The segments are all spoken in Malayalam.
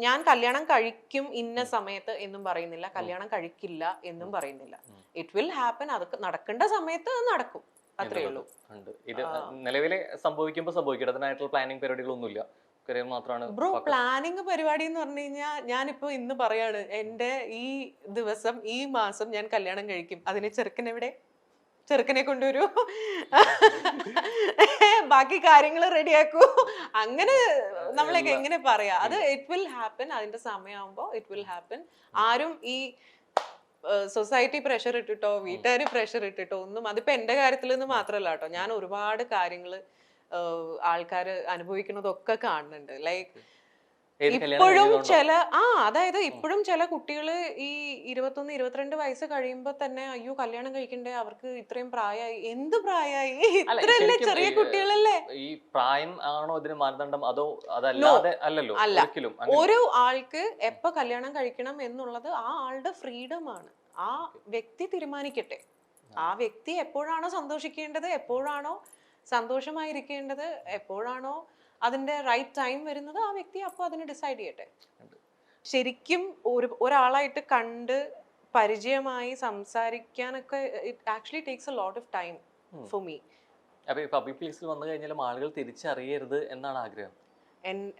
ഞാൻ കല്യാണം കഴിക്കും ഇന്ന സമയത്ത് എന്നും പറയുന്നില്ല, കല്യാണം കഴിക്കില്ല എന്നും പറയുന്നില്ല. It will happen. അത് നടക്കേണ്ട സമയത്ത് അത് നടക്കും, അത്രേ ഉള്ളൂ. ഇത് നിലവിലെ സംഭവിക്കട്ടെ, അതിനായിട്ടുള്ള പ്ലാനിങ് പരിപാടികളൊന്നുമില്ല, മാത്രമാണ്. ബ്രോ, പ്ലാനിങ് പരിപാടി എന്ന് പറഞ്ഞു കഴിഞ്ഞാൽ ഞാനിപ്പോ ഇന്ന് പറയാണ്, എന്റെ ഈ ദിവസം ഈ മാസം ഞാൻ കല്യാണം കഴിക്കും. അതിന് ചെറുക്കൻ എവിടെ? ചെറുക്കനെ കൊണ്ടുവരൂ, ബാക്കി കാര്യങ്ങൾ റെഡിയാക്കൂ. അങ്ങനെ നമ്മളൊക്കെ എങ്ങനെ പറയാ? അത് ഇറ്റ് വിൽ ഹാപ്പൻ. അതിന്റെ സമയമാകുമ്പോ ഇറ്റ് വിൽ ഹാപ്പൻ. ആരും ഈ സൊസൈറ്റി പ്രഷർ ഇട്ടിട്ടോ വീട്ടുകാർ പ്രഷർ ഇട്ടിട്ടോ ഒന്നും, അതിപ്പോ എന്റെ കാര്യത്തിൽ നിന്ന് മാത്രമല്ല കേട്ടോ, ഞാൻ ഒരുപാട് കാര്യങ്ങള് ആൾക്കാര് അനുഭവിക്കുന്നതൊക്കെ കാണുന്നുണ്ട്. ലൈക്ക് ഇപ്പോഴും അതായത് ഇപ്പോഴും ചില കുട്ടികള് ഈ 21, 22 വയസ്സ് കഴിയുമ്പോ തന്നെ അയ്യോ കല്യാണം കഴിക്കണ്ടേ, അവർക്ക് ഇത്രയും പ്രായമായി. എന്ത് പ്രായമായി? ഇത്രയല്ലേ, ചെറിയ കുട്ടികളല്ലേ. ഈ പ്രായം ആണോ ഇതിന് മാനദണ്ഡം, അതോ അതല്ലാതെ? അല്ലല്ലോ, അല്ല. ഒരു ആൾക്ക് എപ്പോ കല്യാണം കഴിക്കണം എന്നുള്ളത് ആ ആളുടെ ഫ്രീഡം ആണ്. ആ വ്യക്തി തീരുമാനിക്കട്ടെ. ആ വ്യക്തി എപ്പോഴാണോ സന്തോഷിക്കേണ്ടത്, എപ്പോഴാണോ സന്തോഷമായിരിക്കേണ്ടത്, എപ്പോഴാണോ അതിന്റെ റൈറ്റ് ടൈം വരുന്നത്, ആ വ്യക്തി അപ്പോൾ അതിന് ഡിസൈഡ് ചെയ്യട്ടെ. ശരിക്കും ഒരാളായിട്ട് കണ്ട് പരിചയമായി സംസാരിക്കാനൊക്കെ it actually takes a lot of time for me. അപ്പൊ ഈ പബ്ലിക് പ്ലേസിൽ വന്നു കഴിഞ്ഞാൽ ആളുകൾ തിരിച്ചറിയരുത് എന്നാണ് ആഗ്രഹം.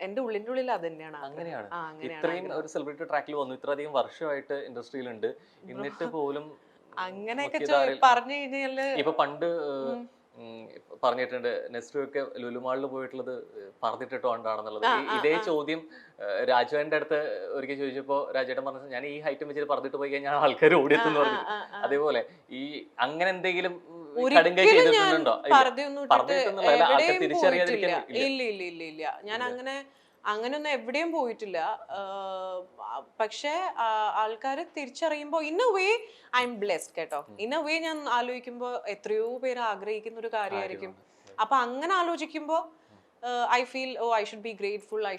എന്റെ ഉള്ളിന്റെ ഉള്ളിൽ അത് തന്നെയാണ്. അങ്ങനെയാണ്. ഇത്രയും ഒരു സെലിബ്രിറ്റി ട്രാക്കിൽ വന്നു, ഇത്രയധികം വർഷമായിട്ട് ഇൻഡസ്ട്രിയിലുണ്ട്, എന്നിട്ട് പോലും അങ്ങനെയൊക്കെ പറഞ്ഞു കഴിഞ്ഞാല് ഇപ്പൊ പണ്ട് പറഞ്ഞിട്ടുണ്ട്, നെസ്റ്റുമൊക്കെ ലുലുമാളിൽ പോയിട്ടുള്ളത് പറഞ്ഞിട്ടിട്ടുകൊണ്ടാണെന്നുള്ളത്. ഇതേ ചോദ്യം രാജുവിന്റെ അടുത്ത് ഒരിക്കൽ ചോദിച്ചപ്പോ രാജേട്ടൻ പറഞ്ഞു, ഞാൻ ഈ ഹൈറ്റും വെച്ചിട്ട് പറഞ്ഞിട്ട് പോയി കഴിഞ്ഞാൽ ആൾക്കാർ ഓടിയെത്തുന്നു പറഞ്ഞു. അതേപോലെ ഈ അങ്ങനെ എന്തെങ്കിലും കടുങ്കൈ ചെയ്തിട്ടുണ്ടോ? ഇല്ല, ഞാൻ അങ്ങനെയൊന്നും എവിടെയും പോയിട്ടില്ല. പക്ഷെ ആൾക്കാര് തിരിച്ചറിയുമ്പോ in a way I am blessed കേട്ടോ. ഇൻ എ വേ ഞാൻ ആലോചിക്കുമ്പോ എത്രയോ പേര് ആഗ്രഹിക്കുന്ന ഒരു കാര്യമായിരിക്കും. അപ്പൊ അങ്ങനെ ആലോചിക്കുമ്പോ I feel I should be grateful, I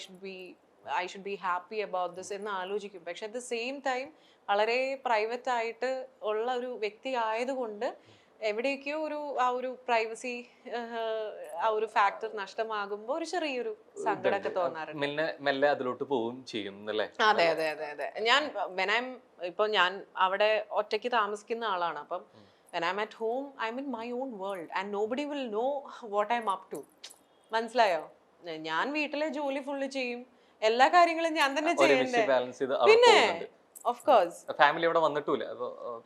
should be happy about this എന്ന് ആലോചിക്കും. പക്ഷെ അറ്റ് ദ സെയിം ടൈം വളരെ പ്രൈവറ്റ് ആയിട്ട് ഉള്ള ഒരു വ്യക്തി ആയതുകൊണ്ട് എവിടേക്കോ ആ ഒരു പ്രൈവസി, ആ ഒരു ഫാക്ടർ നഷ്ടമാകുമ്പോ ഒരു ചെറിയൊരു സങ്കടമൊക്കെ തോന്നാറുണ്ട്. മെല്ലെ അതിലോട്ട് പോവും ചെയ്യും അല്ലേ? അതെ അതെ അതെ അതെ. ഞാൻ അവിടെ ഒറ്റയ്ക്ക് താമസിക്കുന്ന ആളാണ്. അപ്പം when I'm at home, I'm in my own world and nobody will know what I'm up to. മനസ്സിലായോ? ഞാൻ വീട്ടിലെ ജോലി ഫുള്ള് ചെയ്യും, എല്ലാ കാര്യങ്ങളും ഞാൻ തന്നെ ചെയ്യണ്ടേ. പിന്നെ ഓഫ് കോഴ്സ് ഫാമിലി അവിടെ വന്നിട്ടില്ല.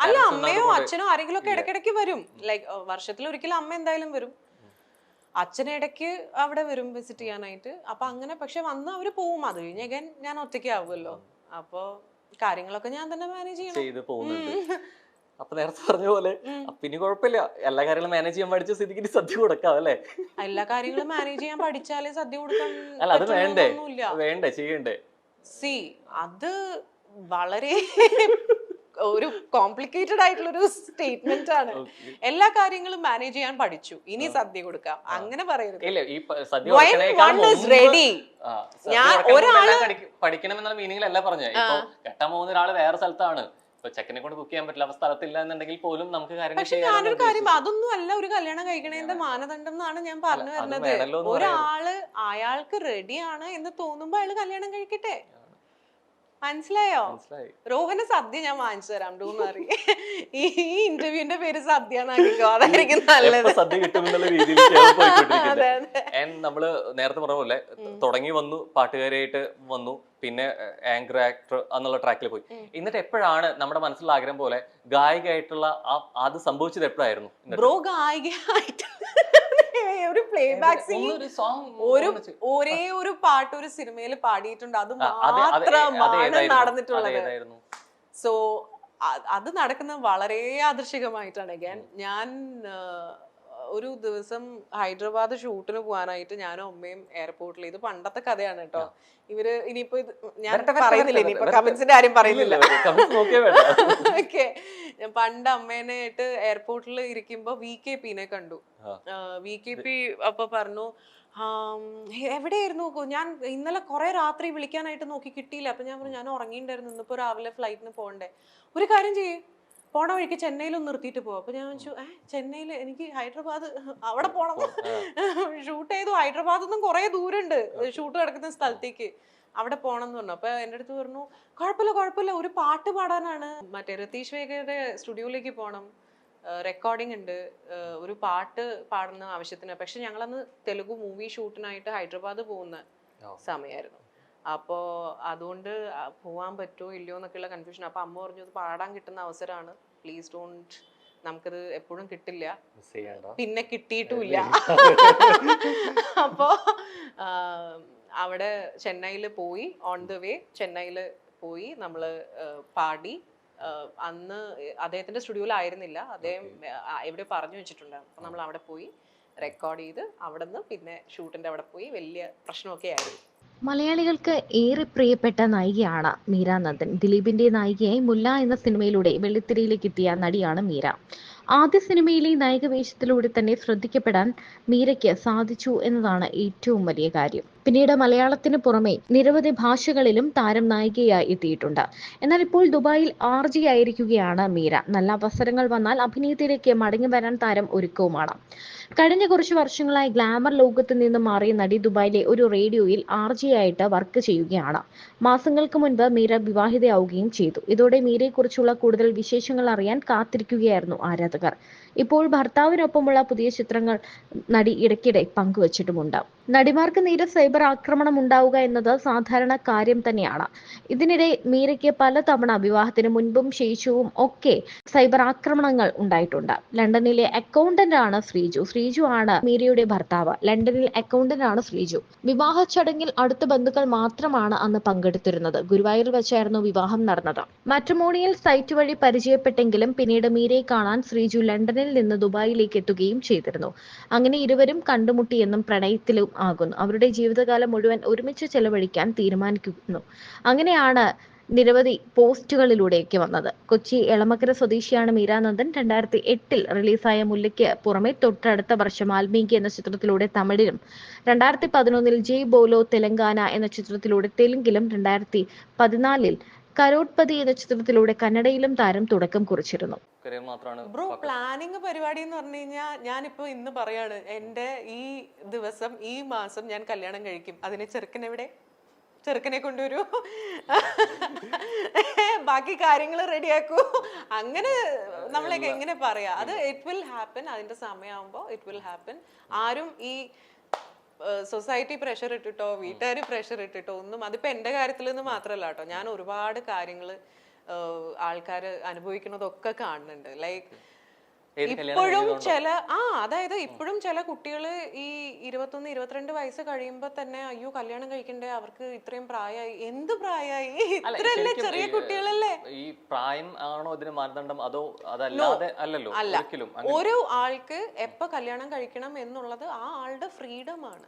അല്ല, അമ്മയോ അച്ഛനോ ആരെങ്കിലും ഒക്കെ ഇടയ്ക്കിടയ്ക്ക് വരും. ലൈക്ക് വർഷത്തിൽ ഒരിക്കലും അമ്മ എന്തായാലും വരും, അച്ഛൻ ഇടയ്ക്ക് അവിടെ വരും വിസിറ്റ് ചെയ്യാനായിട്ട്. അപ്പൊ അങ്ങനെ പക്ഷെ വന്ന് അവര് പോവും. അത് കഴിഞ്ഞ് ഞാൻ ഒറ്റയ്ക്ക് ആവുമല്ലോ. അപ്പൊ കാര്യങ്ങളൊക്കെ ഞാൻ തന്നെ മാനേജ് ചെയ്യണം. അപ്പൊ നേരത്തെ പറഞ്ഞ പോലെ പിന്നെ കുഴപ്പമില്ല, എല്ലാ കാര്യങ്ങളും മാനേജ് ചെയ്യാൻ പഠിച്ച സ്ഥിതിക്ക് സദ്യ കൊടുക്കാം അല്ലേ? എല്ലാ കാര്യങ്ങളും മാനേജ് ചെയ്യാൻ പഠിച്ചാലേ സദ്യ കൊടുക്കാൻ. അല്ല, അത് വേണ്ടേ ചെയ്യണ്ടേ? സി, അത് വളരെ ഒരു കോംപ്ലിക്കേറ്റഡ് ആയിട്ടുള്ള ഒരു സ്റ്റേറ്റ്മെന്റ് ആണ്. എല്ലാ കാര്യങ്ങളും മാനേജ് ചെയ്യാൻ പഠിച്ചു, ഇനി സദ്യ കൊടുക്കാം അങ്ങനെ പറയരുത്. പഠിക്കണം എന്നുള്ള മീനിങ്ങിലല്ല പറഞ്ഞത്. ഇപ്പൊ കെട്ടാൻ പോകുന്ന ഒരാള് വേറെ സ്ഥലത്താണ്, ഇപ്പൊ ചെക്കനെ കൊണ്ട് കുക്ക് ചെയ്യാൻ പറ്റില്ല, അവ സ്ഥലത്തില്ല എന്നുണ്ടെങ്കിൽ പോലും നമുക്ക് കാര്യങ്ങൾ. പക്ഷെ ഞാനൊരു കാര്യം, അതൊന്നും അല്ല ഒരു കല്യാണം കഴിക്കണേന്റെ മാനദണ്ഡം എന്നാണ് ഞാൻ പറഞ്ഞു വരുന്നത്. ഒരാള് അയാൾക്ക് റെഡിയാണ് എന്ന് തോന്നുമ്പോ അയാള് കല്യാണം കഴിക്കട്ടെ. മനസ്സിലായോ? രോഹന് സദ്യ ഞാൻ വാങ്ങിച്ചു തരാം, ഡോണ്ട് വറി. ഈ ഇന്റർവ്യൂവിന്റെ പേര് സദ്യ എന്നാക്കിക്കോ, അതായിരിക്കും നല്ലത്. സദ്യ കിട്ടുമെന്നുള്ള രീതിയിൽ നമ്മള് നേരത്തെ പറഞ്ഞ പോലെ തുടങ്ങി വന്നു, പാട്ടുകാരായിട്ട് വന്നു, പിന്നെ ആങ്കർ ആക്ടർ എന്നുള്ള ട്രാക്കിൽ പോയി. എന്നിട്ട് എപ്പോഴാണ് നമ്മുടെ മനസ്സിലുള്ള ആഗ്രഹം പോലെ ഗായികയായിട്ടുള്ള അത് സംഭവിച്ചത്? എപ്പോഴായിരുന്നു ബ്രോ ഗായികയായിട്ട്? ഒരു പ്ലേ ബാക്ക് ഒരേ ഒരു പാട്ട് ഒരു സിനിമയിൽ പാടിയിട്ടുണ്ട്, അത് മാത്രമാണ് നടന്നിട്ടുള്ളത്. സോ അത് നടക്കുന്നത് വളരെ യാദൃശികമായിട്ടാണ്. ഞാൻ ഒരു ദിവസം ഹൈദരാബാദ് ഷൂട്ടിന് പോകാനായിട്ട് ഞാനും അമ്മയും എയർപോർട്ടിൽ, ഇത് പണ്ടത്തെ കഥയാണ് കേട്ടോ, ഇവര് ഇനിയിപ്പോ ഞാൻ പറയുന്നില്ല, ഇനിയിപ്പോ കമന്റ്സിന്റെ കാര്യം പറയുന്നില്ല. ഓക്കെ, ഞാൻ പണ്ട് അമ്മേനായിട്ട് എയർപോർട്ടിൽ ഇരിക്കുമ്പോ VKP കണ്ടു. VKP അപ്പൊ പറഞ്ഞു, എവിടെയായിരുന്നു, ഞാൻ ഇന്നലെ കുറെ രാത്രി വിളിക്കാനായിട്ട് നോക്കി കിട്ടിയില്ല. അപ്പൊ ഞാൻ പറഞ്ഞു, ഞാൻ ഉറങ്ങിയിട്ടുണ്ടായിരുന്നു, ഇന്നിപ്പോ രാവിലെ ഫ്ലൈറ്റിന് പോകണ്ടേ, ഒരു കാര്യം ചെയ്യേ, പോണ വഴിക്ക് ചെന്നൈയിലൊന്ന് നിർത്തിയിട്ട് പോവാം. അപ്പൊ ഞാൻ വെച്ചു, ചെന്നൈയിൽ എനിക്ക് ഹൈദരാബാദ് അവിടെ പോണം, ഷൂട്ട് ചെയ്തു. ഹൈദരാബാദിൽ നിന്നും കുറെ ദൂരമുണ്ട് ഷൂട്ട് കിടക്കുന്ന സ്ഥലത്തേക്ക്. അവിടെ പോകണം എന്ന് പറഞ്ഞു. അപ്പൊ എൻ്റെ അടുത്ത് പറഞ്ഞു കുഴപ്പമില്ല, ഒരു പാട്ട് പാടാനാണ്, മറ്റേ രതീഷ് വേഗയുടെ സ്റ്റുഡിയോയിലേക്ക് പോകണം, റെക്കോർഡിംഗ് ഉണ്ട്, ഒരു പാട്ട് പാടുന്ന ആവശ്യത്തിന്. പക്ഷെ ഞങ്ങളന്ന് തെലുഗു മൂവി ഷൂട്ടിനായിട്ട് ഹൈദരാബാദ് പോകുന്ന സമയമായിരുന്നു. അപ്പോൾ അതുകൊണ്ട് പോവാൻ പറ്റുമോ ഇല്ലയോ എന്നൊക്കെയുള്ള കൺഫ്യൂഷൻ. അപ്പോൾ അമ്മ പറഞ്ഞു ഇത് പാടാൻ കിട്ടുന്ന അവസരമാണ്, പ്ലീസ് ഡോണ്ട്, നമുക്കിത് എപ്പോഴും കിട്ടില്ല, പിന്നെ കിട്ടിയിട്ടുമില്ല. അപ്പോൾ അവിടെ ചെന്നൈയിൽ പോയി, ഓൺ ദ വേ ചെന്നൈയിൽ പോയി നമ്മൾ പാടി. അന്ന് അദ്ദേഹത്തിന്റെ സ്റ്റുഡിയോയിലായിരുന്നില്ല, അദ്ദേഹം എവിടെ പറഞ്ഞു വെച്ചിട്ടുണ്ടായിരുന്നു. അപ്പം നമ്മൾ അവിടെ പോയി റെക്കോർഡ് ചെയ്ത് അവിടെ നിന്ന് പിന്നെ ഷൂട്ടിന്റെ അവിടെ പോയി വലിയ പ്രശ്നമൊക്കെ ആയിരുന്നു. മലയാളികൾക്ക് ഏറെ പ്രിയപ്പെട്ട നായികയാണ് മീര നന്ദൻ. ദിലീപിന്റെ നായികയായി മുല്ല എന്ന സിനിമയിലൂടെ വെള്ളിത്തിരയിലേക്ക് എത്തിയ നടിയാണ് മീര. ആദ്യ സിനിമയിലെ നായിക വേഷത്തിലൂടെ തന്നെ ശ്രദ്ധിക്കപ്പെടാൻ മീരയ്ക്ക് സാധിച്ചു എന്നതാണ് ഏറ്റവും വലിയ കാര്യം. പിന്നീട് മലയാളത്തിന് പുറമെ നിരവധി ഭാഷകളിലും താരം നായികയായി എത്തിയിട്ടുണ്ട്. എന്നാൽ ഇപ്പോൾ ദുബായിൽ RJ ആയിരിക്കുകയാണ് മീര. നല്ല അവസരങ്ങൾ വന്നാൽ അഭിനയത്തിലേക്ക് മടങ്ങി വരാൻ താരം ഒരുക്കവുമാണ്. കഴിഞ്ഞ കുറച്ച് വർഷങ്ങളായി ഗ്ലാമർ ലോകത്ത് നിന്ന് മാറിയ നടി ദുബായിലെ ഒരു റേഡിയോയിൽ RJ ആയിട്ട് വർക്ക് ചെയ്യുകയാണ്. മാസങ്ങൾക്ക് മുൻപ് മീര വിവാഹിതയാവുകയും ചെയ്തു. ഇതോടെ മീരയെക്കുറിച്ചുള്ള കൂടുതൽ വിശേഷങ്ങൾ അറിയാൻ കാത്തിരിക്കുകയായിരുന്നു ആരാധകർ. ഇപ്പോൾ ഭർത്താവിനൊപ്പമുള്ള പുതിയ ചിത്രങ്ങൾ നടി ഇടയ്ക്കിടെ പങ്കുവച്ചിട്ടുമുണ്ട്. നടിമാർക്ക് നേരെ സൈബർ ആക്രമണം ഉണ്ടാവുക എന്നത് സാധാരണ കാര്യം തന്നെയാണ്. ഇതിനിടെ മീരയ്ക്ക് പലതവണ വിവാഹത്തിന് മുൻപും ശേഷവും ഒക്കെ സൈബർ ആക്രമണങ്ങൾ ഉണ്ടായിട്ടുണ്ട്. ലണ്ടനിലെ അക്കൗണ്ടന്റ് ആണ് ശ്രീജു. ശ്രീജു ആണ് മീരയുടെ ഭർത്താവ്. ലണ്ടനിൽ അക്കൗണ്ടന്റ് ആണ് ശ്രീജു. വിവാഹ ചടങ്ങിൽ അടുത്ത ബന്ധുക്കൾ മാത്രമാണ് അന്ന് പങ്കെടുത്തിരുന്നത്. ഗുരുവായൂരിൽ വെച്ചായിരുന്നു വിവാഹം നടന്നത്. മാട്രിമോണിയൽ സൈറ്റ് വഴി പരിചയപ്പെട്ടെങ്കിലും പിന്നീട് മീരയെ കാണാൻ ശ്രീജു ലണ്ടനിൽ നിന്ന് ദുബായിലേക്ക് എത്തുകയും ചെയ്തിരുന്നു. അങ്ങനെ ഇരുവരും കണ്ടുമുട്ടിയെന്നും പ്രണയത്തിലും ആകുന്നു. അവരുടെ ജീവിതകാലം മുഴുവൻ ഒരുമിച്ച് ചെലവഴിക്കാൻ തീരുമാനിക്കുന്നു. അങ്ങനെയാണ് നിരവധി പോസ്റ്റുകളിലൂടെയൊക്കെ വന്നത്. കൊച്ചി എളമക്കര സ്വദേശിയാണ് മീര നന്ദൻ. 2008 റിലീസായ മുല്ലയ്ക്ക് പുറമെ തൊട്ടടുത്ത വർഷം വാൽമീകി എന്ന ചിത്രത്തിലൂടെ തമിഴിലും 2011 ജയ് ബോലോ തെലങ്കാന എന്ന ചിത്രത്തിലൂടെ തെലുങ്കിലും 2014 കരോട്ട്പതി എന്ന ചിത്രത്തിലൂടെ കന്നഡയിലും താരം തുടക്കം കുറിച്ചിരുന്നു. ബ്രോ, പ്ലാനിങ് പരിപാടി എന്ന് പറഞ്ഞു കഴിഞ്ഞാൽ ഞാനിപ്പോ ഇന്ന് പറയാണ്, എന്റെ ഈ ദിവസം ഈ മാസം ഞാൻ കല്യാണം കഴിക്കും. അതിന് ചെറുക്കനെ കൊണ്ടുവരൂ, ബാക്കി കാര്യങ്ങൾ റെഡിയാക്കൂ. അങ്ങനെ നമ്മളൊക്കെ എങ്ങനെ പറയാ, അത് ഇറ്റ് വിൽ ഹാപ്പൻ. അതിന്റെ സമയമാകുമ്പോൾ ഇറ്റ് വിൽ ഹാപ്പൻ. ആരും ഈ സൊസൈറ്റി പ്രഷർ ഇട്ടിട്ടോ വീട്ടുകാർ പ്രഷർ ഇട്ടിട്ടോ ഒന്നും, അതിപ്പോ എന്റെ കാര്യത്തിൽ നിന്ന് മാത്രമല്ല കേട്ടോ, ഞാൻ ഒരുപാട് കാര്യങ്ങൾ ആൾക്കാർ അനുഭവിക്കുന്നതൊക്കെ കാണുന്നുണ്ട്. ലൈക്ക് ഇപ്പോഴും അതായത് ഇപ്പോഴും ചില കുട്ടികൾ ഈ 21-22 വയസ്സ് കഴിയുമ്പോ തന്നെ അയ്യോ കല്യാണം കഴിക്കണ്ടേ, അവർക്ക് ഇത്രയും പ്രായമായി. എന്ത് പ്രായമായി, ഇത്രയല്ലേ ചെറിയ കുട്ടികളല്ലേ. ഈ പ്രായം ആണോ ഇതിന് മാനദണ്ഡം, അതോ അതല്ലാതെ അല്ലല്ലോ? അല്ല, ഒരു ആൾക്ക് എപ്പോ കല്യാണം കഴിക്കണം എന്നുള്ളത് ആ ആളുടെ ഫ്രീഡം ആണ്.